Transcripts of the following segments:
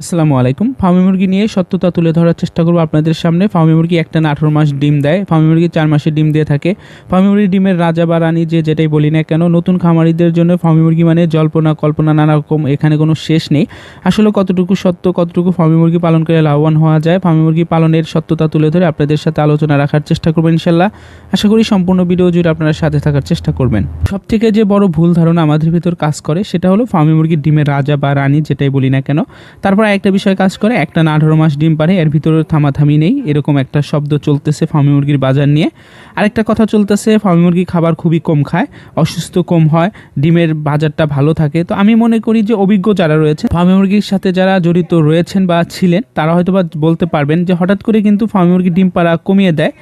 আসসালামু আলাইকুম। ফার্মি মুরগি নিয়ে সত্যতা তুলে ধরার চেষ্টা করব আপনাদের সামনে। ফার্মি মুরগি একটানা 18 মাস ডিম দেয়। ফার্মি মুরগি 4 মাসে ডিম দিয়ে থাকে। ফার্মি মুরগির ডিমের রাজা বা রানী যেটাই বলি না কেন, নতুন খামারিদের জন্য ফার্মি মুরগি মানে জল্পনা কল্পনা নানা রকম, এখানে কোনো শেষ নেই। আসলে কতটুকু সত্য, কতটুকু ফার্মি মুরগি পালন করে লাভবান হওয়া যায়, ফার্মি মুরগি পালনের সত্যতা তুলে ধরে আপনাদের সাথে আলোচনা রাখার চেষ্টা করবেন ইনশাল্লাহ। আশা করি সম্পূর্ণ ভিডিও জুড়ে আপনারা সাথে থাকার চেষ্টা করবেন। সবথেকে যে বড় ভুল ধারণা আমাদের ভিতর কাজ করে সেটা হলো ফার্মি মুরগির ডিমের রাজা বা রানী যেটাই বলি না কেন। তারপর একটা বিষয় কাজ করে, একটানা 18 মাস ডিম পারে, এর ভিতরে থামাথামি নেই, এরকম একটা শব্দ চলতেছে ফার্মি মুরগির বাজার নিয়ে। আরেকটা কথা চলতেছে, ফার্মি মুরগি খাবার খুবই কম খায়, অসুস্থ কম হয়, ডিমের বাজারটা ভালো থাকে। তো আমি মনে করি যে অভিজ্ঞ যারা রয়েছে ফার্মি মুরগির সাথে যারা জড়িত রয়েছেন বা ছিলেন, তারা হয়তো বা বলতে পারবেন যে হঠাৎ করে কিন্তু ফার্মি মুরগির ডিম পাড়া কমিয়ে দেয়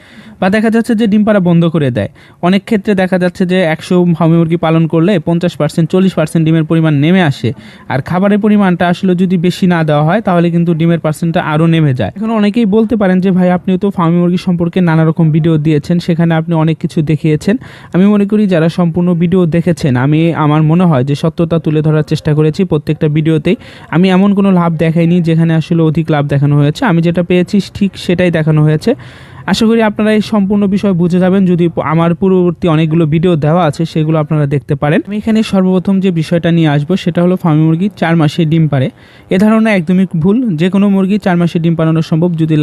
বা দেখা যাচ্ছে যে ডিম পাড়া বন্ধ করে দেয়। অনেক ক্ষেত্রে দেখা যাচ্ছে যে 100 ফার্মি মুরগি পালন করলে 50%, 40% ডিমের পরিমাণ নেমে আসে। আর খাবারের পরিমাণটা আসলে যদি বেশি না দেওয়া হয় তাহলে কিন্তু ডিমের পার্সেন্টটা আরও নেমে যায়। এখন অনেকেই বলতে পারেন যে ভাই, আপনিও তো ফার্মি মুরগি সম্পর্কে নানা রকম ভিডিও দিয়েছেন, সেখানে আপনি অনেক কিছু দেখিয়েছেন। আমি মনে করি যারা সম্পূর্ণ ভিডিও দেখেছেন, আমার মনে হয় যে সত্যতা তুলে ধরার চেষ্টা করেছি প্রত্যেকটা ভিডিওতেই। আমি এমন কোনো লাভ দেখাইনি যেখানে আসলে অধিক লাভ দেখানো হয়েছে। আমি যেটা পেয়েছি ঠিক সেটাই দেখানো হয়েছে। আশা করি আপনারা এই সম্পূর্ণ বিষয় বুঝে যাবেন যদি আমার পূর্ববর্তী অনেকগুলো ভিডিও দেওয়া আছে সেগুলো আপনারা দেখতে পারেন। আমি এখানে সর্বপ্রথম যে বিষয়টা নিয়ে আসবো সেটা হলো ফার্মি মুরগি 4 মাসে ডিম পারে। এ ধারণা একদমই ভুল। যে কোনো মুরগি 4 মাসে ডিম পাড়ানো সম্ভব যদি